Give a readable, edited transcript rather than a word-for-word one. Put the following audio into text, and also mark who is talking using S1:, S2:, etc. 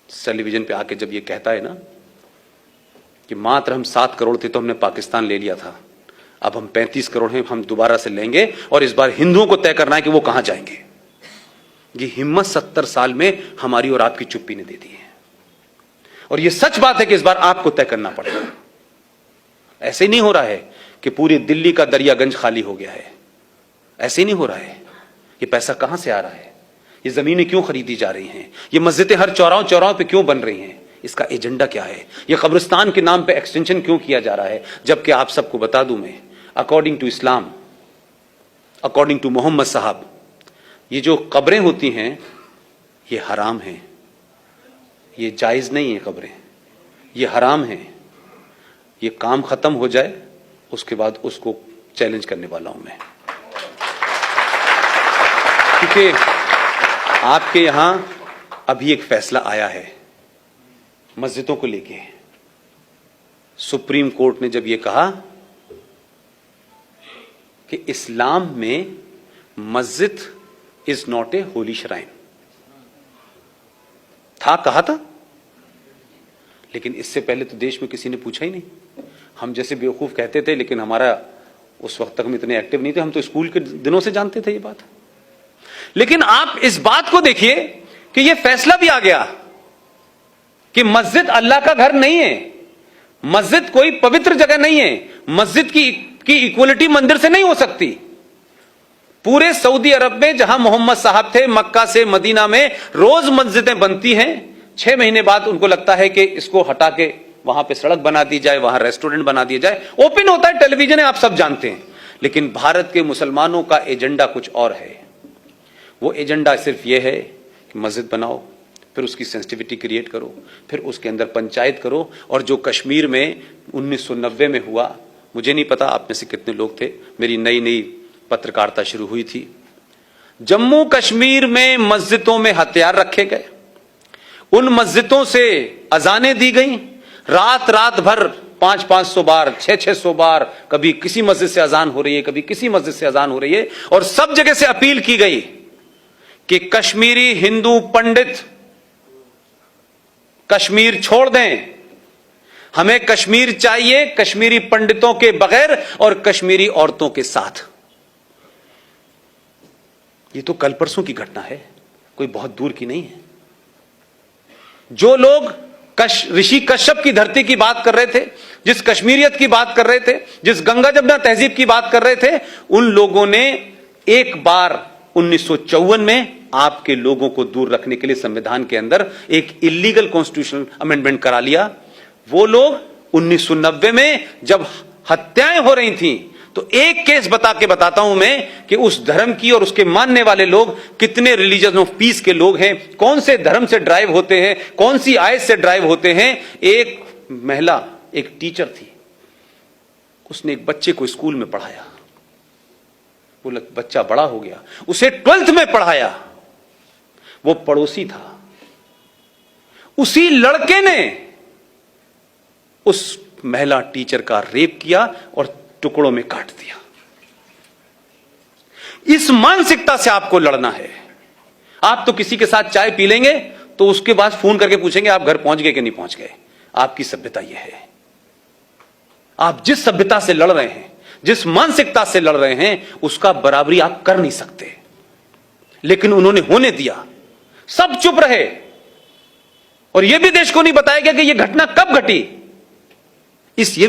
S1: Television पे आके जब ये कहता है ना कि मात्र हम 7 करोड़ थे तो हमने पाकिस्तान ले लिया था, अब हम 35 करोड़ हैं, हम दोबारा से लेंगे और इस बार हिंदुओं को तय करना है कि वो कहां जाएंगे। ये हिम्मत 70 साल में हमारी और आपकी चुप्पी ने दे दी है। और ये सच बात है कि इस बार आपको तय करना पड़ेगा। ऐसे नहीं हो रहा है कि पूरी दिल्ली का दरियागंज खाली हो गया है, ऐसे नहीं हो रहा है। ये पैसा कहां से आ रहा है, ये जमीनें क्यों खरीदी जा रही हैं, ये मस्जिदें हर चौराहों पे क्यों बन रही हैं, इसका एजेंडा क्या है, ये कब्रिस्तान के नाम पे एक्सटेंशन क्यों किया जा रहा है। जबकि आप सबको बता दूं मैं, according to Islam, according to Muhammad Sahab, ये जो कब्रें होती हैं ये हराम हैं, ये जायज नहीं है, कब्रें ये हराम हैं। ये काम खत्म हो जाए उसके बाद उसको चैलेंज करने वाला हूं मैं, क्योंकि आपके यहां अभी एक फैसला आया है मस्जिदों को लेके। सुप्रीम कोर्ट ने जब यह कहा कि इस्लाम में मस्जिद is not a Holi shrine, कहा था, लेकिन इससे पहले तो देश में किसी ने पूछा ही नहीं। हम जैसे बेवकूफ कहते थे, लेकिन हमारा उस वक्त तक हम इतने एक्टिव नहीं थे, हम तो स्कूल के दिनों से जानते थे ये बात। लेकिन आप इस बात को देखिए कि यह फैसला भी आ गया कि मस्जिद अल्लाह का घर नहीं है, मस्जिद कोई पवित्र जगह नहीं है, मस्जिद की इक्वलिटी मंदिर से नहीं हो सकती। पूरे सऊदी अरब में जहां मोहम्मद साहब थे, मक्का से मदीना में रोज मस्जिदें बनती हैं, 6 महीने बाद उनको लगता है कि इसको हटा के वहां पे सड़क बना दी जाए, वहां रेस्टोरेंट बना दिया जाए, ओपन होता है, टेलीविजन है, आप सब जानते हैं। लेकिन भारत के मुसलमानों का एजेंडा कुछ और है। वो एजेंडा सिर्फ ये है कि मस्जिद बनाओ, फिर उसकी सेंसिटिविटी क्रिएट करो, फिर उसके अंदर पंचायत करो। और जो कश्मीर में 1990 में हुआ, मुझे नहीं पता आप में से कितने लोग थे, मेरी नई नई पत्रकारिता शुरू हुई थी, जम्मू कश्मीर में मस्जिदों में हथियार रखे गए, उन मस्जिदों से अजानें दी गई, रात भर 500-500 बार, 600-600 बार, कभी किसी मस्जिद से अजान हो रही है, कभी किसी मस्जिद से अजान हो रही है, और सब जगह से अपील की गई कि कश्मीरी हिंदू पंडित कश्मीर छोड़ दें, हमें कश्मीर चाहिए कश्मीरी पंडितों के बगैर और कश्मीरी औरतों के साथ। ये तो कल परसों की घटना है, कोई बहुत दूर की नहीं है। जो लोग ऋषि कश्यप की धरती की बात कर रहे थे, जिस कश्मीरियत की बात कर रहे थे, जिस गंगा जमुना तहजीब की बात कर रहे थे, उन लोगों ने एक बार 1954 में आपके लोगों को दूर रखने के लिए संविधान के अंदर एक इलीगल कॉन्स्टिट्यूशनल अमेंडमेंट करा लिया। वो लोग 1990 में जब हत्याएं हो रही थी, तो एक केस बता के बताता हूं मैं कि उस धर्म की और उसके मानने वाले लोग कितने रिलीजन ऑफ पीस के लोग हैं, कौन से धर्म से ड्राइव होते हैं, कौन सी आयत से ड्राइव होते हैं। एक महिला, एक टीचर थी, उसने एक बच्चे को स्कूल में पढ़ाया, वो बच्चा बड़ा हो गया, उसे 12th में पढ़ाया, वो पड़ोसी था, उसी लड़के ने उस महिला टीचर का रेप किया और टुकड़ों में काट दिया। इस मानसिकता से आपको लड़ना है। आप तो किसी के साथ चाय पी लेंगे तो उसके बाद फोन करके पूछेंगे आप घर पहुंच गए कि नहीं पहुंच गए। आपकी सभ्यता यह है। आप जिस सभ्यता से लड़ रहे हैं, जिस मानसिकता से लड़ रहे हैं, उसका बराबरी आप कर नहीं सकते। लेकिन उन्होंने होने दिया, सब चुप रहे, और यह भी देश को नहीं बताया गया कि यह घटना कब घटी। इस ये